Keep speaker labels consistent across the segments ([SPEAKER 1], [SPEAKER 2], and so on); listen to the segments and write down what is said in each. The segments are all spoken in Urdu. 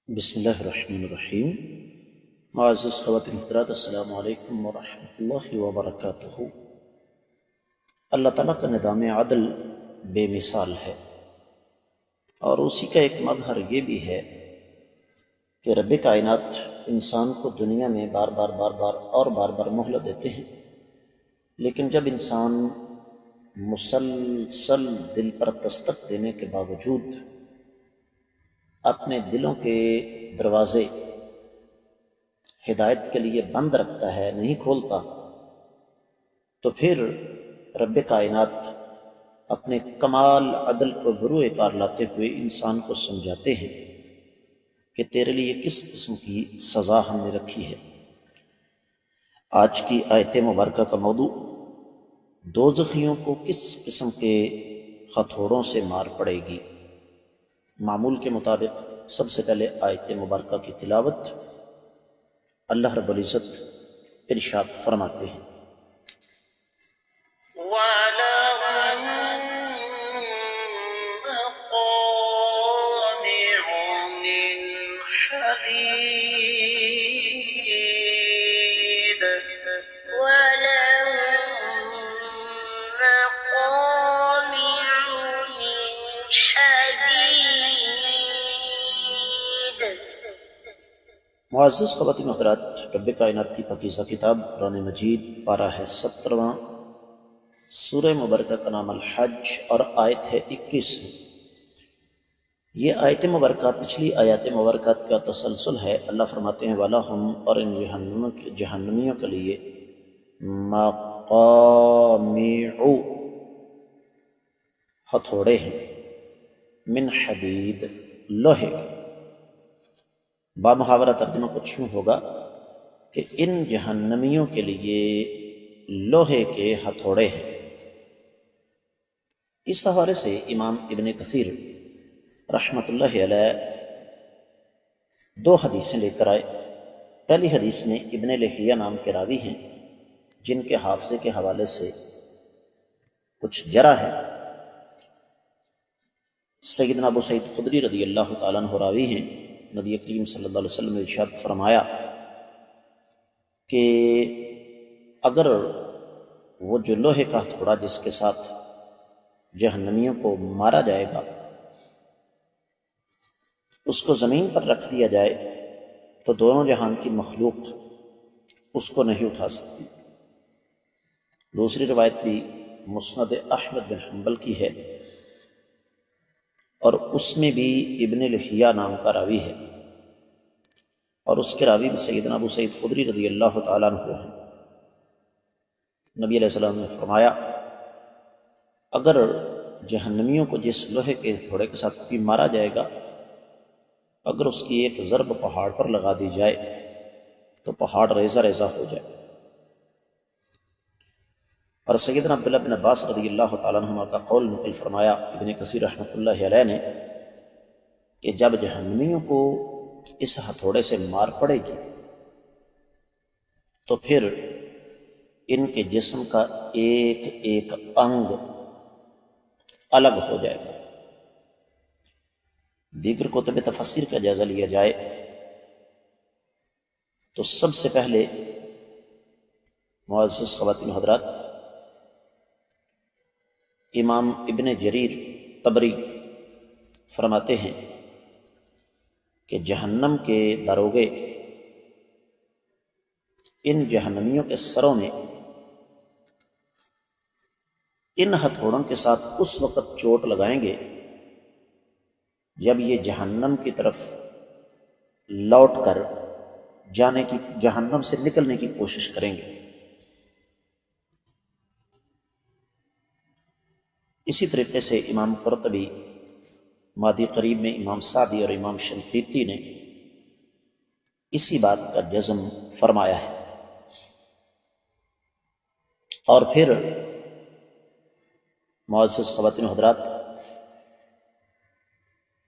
[SPEAKER 1] بسم اللہ الرحمن الرحیم۔ معزز خواتین حضرات، السلام علیکم ورحمۃ اللہ وبرکاتہ۔ اللہ تعالیٰ کا نظام عدل بے مثال ہے، اور اسی کا ایک مظہر یہ بھی ہے کہ رب کائنات انسان کو دنیا میں بار بار مہلت دیتے ہیں، لیکن جب انسان مسلسل دل پر دستک دینے کے باوجود اپنے دلوں کے دروازے ہدایت کے لیے بند رکھتا ہے، نہیں کھولتا، تو پھر رب کائنات اپنے کمال عدل کو بروئے کار لاتے ہوئے انسان کو سمجھاتے ہیں کہ تیرے لیے کس قسم کی سزا ہم نے رکھی ہے۔ آج کی آیت مبارکہ کا موضوع دوزخیوں کو کس قسم کے ہتھوڑوں سے مار پڑے گی۔ معمول کے مطابق سب سے پہلے آیت مبارکہ کی تلاوت۔ اللہ رب العزت ارشاد فرماتے ہیں،
[SPEAKER 2] وَلَهُم مَّقَامِعُ مِنْ حَدِيدٍ
[SPEAKER 1] معزز خواتین و حضرات، رب کائنات کی پاکیزہ کتاب قرآن مجید پارہ ہے 17واں، سورہ مبارکہ کا نام الحج اور آیت ہے 21۔ یہ آیت مبارکہ پچھلی آیات مبارکات کا تسلسل ہے۔ اللہ فرماتے ہیں وَلَهُمْ، اور ان جہنمیوں کے لیے مقامع، ہتھوڑے ہیں، من حدید، لوہے کے۔ بامحاورہ ترجمہ کچھ یوں ہوگا کہ ان جہنمیوں کے لیے لوہے کے ہتھوڑے ہیں۔ اس حوالے سے امام ابن کثیر رحمۃ اللہ علیہ دو حدیثیں لے کر آئے۔ پہلی حدیث میں ابن لہیہ نام کے راوی ہیں جن کے حافظے کے حوالے سے کچھ جرح ہے۔ سیدنا ابو سعید خدری رضی اللہ تعالیٰ عنہ راوی ہیں۔ نبی کریم صلی اللہ علیہ وسلم نے ارشاد فرمایا کہ اگر وہ جو لوہے کا ہتھوڑا جس کے ساتھ جہنمیوں کو مارا جائے گا اس کو زمین پر رکھ دیا جائے تو دونوں جہان کی مخلوق اس کو نہیں اٹھا سکتی۔ دوسری روایت بھی مسند احمد بن حنبل کی ہے، اور اس میں بھی ابن لہیہ نام کا راوی ہے، اور اس کے راوی بھی سیدنا ابو سعید خدری رضی اللہ تعالیٰ عنہ ہیں۔ نبی علیہ السلام نے فرمایا اگر جہنمیوں کو جس لوہے کے ہتھوڑے کے ساتھ بھی مارا جائے گا، اگر اس کی ایک ضرب پہاڑ پر لگا دی جائے تو پہاڑ ریزہ ریزہ ہو جائے۔ اور سیدنا عبداللہ بن عباس رضی اللہ تعالیٰ عنہما کا قول نقل فرمایا ابن کثیر رحمۃ اللہ علیہ نے کہ جب جہنمیوں کو اس ہتھوڑے سے مار پڑے گی تو پھر ان کے جسم کا ایک ایک انگ الگ ہو جائے گا۔ دیگر کتب تفسیر کا جائزہ لیا جائے تو سب سے پہلے معزز خواتین و حضرات، امام ابن جریر طبری فرماتے ہیں کہ جہنم کے داروغے ان جہنمیوں کے سروں میں ان ہتھوڑوں کے ساتھ اس وقت چوٹ لگائیں گے جب یہ جہنم کی طرف لوٹ کر جہنم سے نکلنے کی کوشش کریں گے۔ اسی طریقے سے امام قرطبی مادی قریب میں، امام سعدی اور امام شنقیطی نے اسی بات کا جزم فرمایا ہے۔ اور پھر معزز خواتین و حضرات،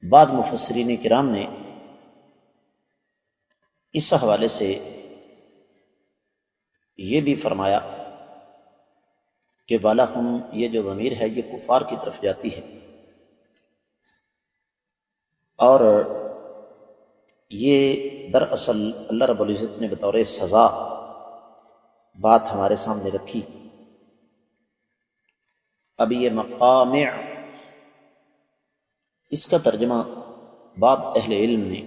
[SPEAKER 1] بعض مفسرین کرام نے اس حوالے سے یہ بھی فرمایا کہ وَلَهُمْ، یہ جو ضمیر ہے یہ کفار کی طرف جاتی ہے، اور یہ دراصل اللہ رب العزت نے بطور سزا بات ہمارے سامنے رکھی۔ اب یہ مقامع، اس کا ترجمہ بعض اہل علم نے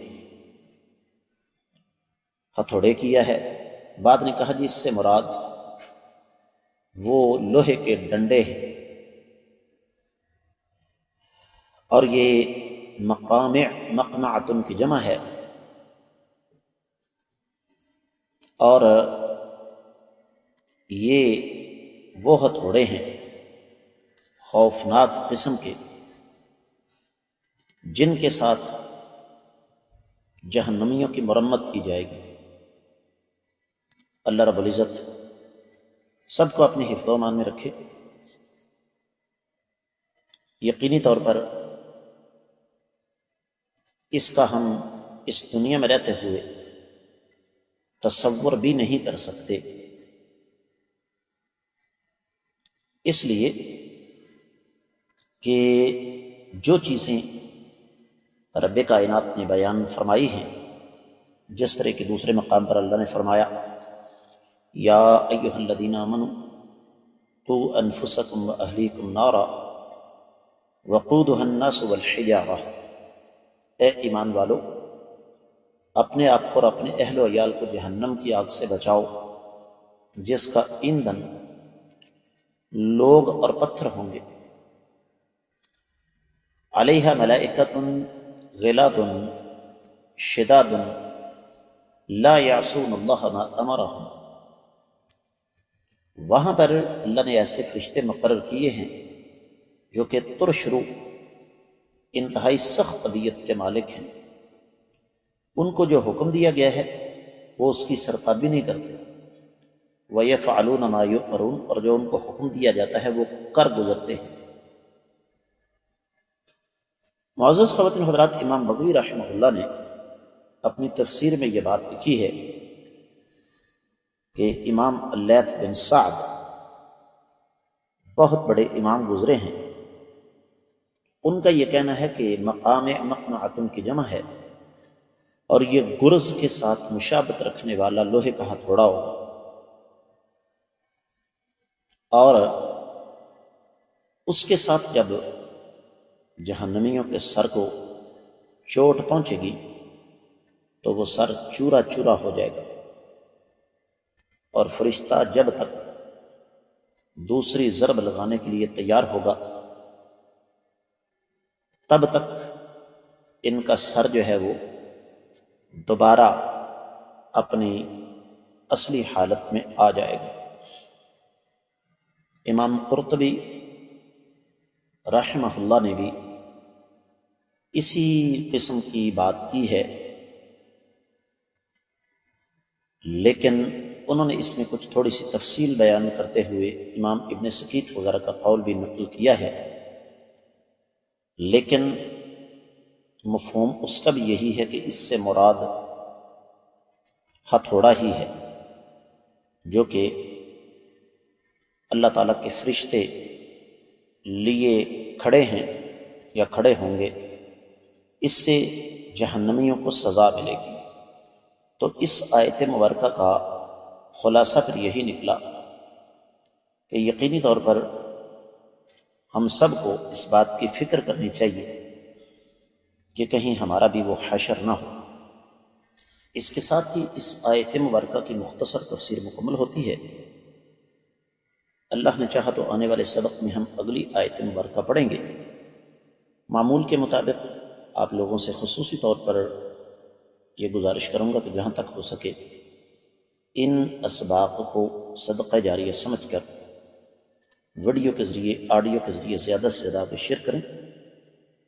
[SPEAKER 1] ہتھوڑے کیا ہے، بعض نے کہا جی اس سے مراد وہ لوہے کے ڈنڈے ہیں، اور یہ مقامع مقمعۃ کی جمع ہے، اور یہ وہ ہتھوڑے ہیں خوفناک قسم کے جن کے ساتھ جہنمیوں کی مرمت کی جائے گی۔ اللہ رب العزت سب کو اپنی حفظ و امان میں رکھے۔ یقینی طور پر اس کا ہم اس دنیا میں رہتے ہوئے تصور بھی نہیں کر سکتے، اس لیے کہ جو چیزیں رب کائنات نے بیان فرمائی ہیں، جس طرح کہ دوسرے مقام پر اللہ نے فرمایا یا ایھا الذین آمنوا قوا انفسکم واہلیکم نارا وقودھا الناس والحجارہ، اے ایمان والو اپنے آپ کو اور اپنے اہل و عیال کو جہنم کی آگ سے بچاؤ جس کا ایندھن لوگ اور پتھر ہوں گے، علیہا ملائکۃ غلاظ شداد لا یعصون اللہ ما امرہم، وہاں پر اللہ نے ایسے فرشتے مقرر کیے ہیں جو کہ ترش رو، انتہائی سخت طبیعت کے مالک ہیں، ان کو جو حکم دیا گیا ہے وہ اس کی سرتابی نہیں کرتے، وَيَفْعَلُونَ مَا يُؤْمَرُونَ، اور جو ان کو حکم دیا جاتا ہے وہ کر گزرتے ہیں۔ معزز خواتین حضرات، امام بغوی رحمہ اللہ نے اپنی تفسیر میں یہ بات لکھی ہے کہ امام اللیث بن سعد بہت بڑے امام گزرے ہیں، ان کا یہ کہنا ہے کہ مقام مقمعۃ کی جمع ہے، اور یہ گرز کے ساتھ مشابت رکھنے والا لوہے کا ہتھوڑا ہوگا، اور اس کے ساتھ جب جہنمیوں کے سر کو چوٹ پہنچے گی تو وہ سر چورا چورا ہو جائے گا، اور فرشتہ جب تک دوسری ضرب لگانے کے لیے تیار ہوگا تب تک ان کا سر جو ہے وہ دوبارہ اپنی اصلی حالت میں آ جائے گا۔ امام قرطبی رحمہ اللہ نے بھی اسی قسم کی بات کی ہے، لیکن انہوں نے اس میں کچھ تھوڑی سی تفصیل بیان کرتے ہوئے امام ابن سکیت وغیرہ کا قول بھی نقل کیا ہے، لیکن مفہوم اس کا بھی یہی ہے کہ اس سے مراد ہتھوڑا ہی ہے جو کہ اللہ تعالیٰ کے فرشتے لیے کھڑے ہیں یا کھڑے ہوں گے، اس سے جہنمیوں کو سزا ملے گی۔ تو اس آیت مبارکہ کا خلاصہ پھر یہی نکلا کہ یقینی طور پر ہم سب کو اس بات کی فکر کرنی چاہیے کہ کہیں ہمارا بھی وہ حشر نہ ہو۔ اس کے ساتھ ہی اس آیت مبارکہ کی مختصر تفسیر مکمل ہوتی ہے۔ اللہ نے چاہا تو آنے والے سبق میں ہم اگلی آیت مبارکہ پڑھیں گے۔ معمول کے مطابق آپ لوگوں سے خصوصی طور پر یہ گزارش کروں گا کہ جہاں تک ہو سکے ان اسباق کو صدقہ جاریہ سمجھ کر ویڈیو کے ذریعے، آڈیو کے ذریعے زیادہ سے زیادہ شیئر کریں۔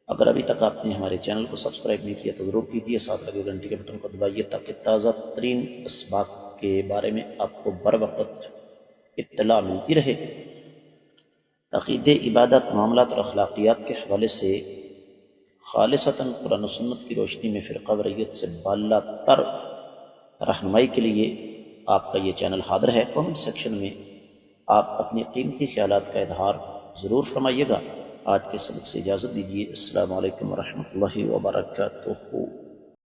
[SPEAKER 1] اگر ابھی تک آپ نے ہمارے چینل کو سبسکرائب نہیں کیا تو ضرور کیجیے، ساتھ لگے گھنٹی کے بٹن کو دبائیے تاکہ تازہ ترین اسباق کے بارے میں آپ کو بر وقت اطلاع ملتی رہے۔ عقیدے، عبادت، معاملات اور اخلاقیات کے حوالے سے خالصتاً قرآن و سنت کی روشنی میں فرقہ واریت سے بالا تر رہنمائی کے لیے آپ کا یہ چینل حاضر ہے۔ کامنٹ سیکشن میں آپ اپنی قیمتی خیالات کا اظہار ضرور فرمائیے گا۔ آج کے سبق سے اجازت دیجیے۔ السلام علیکم ورحمۃ اللہ وبرکاتہ۔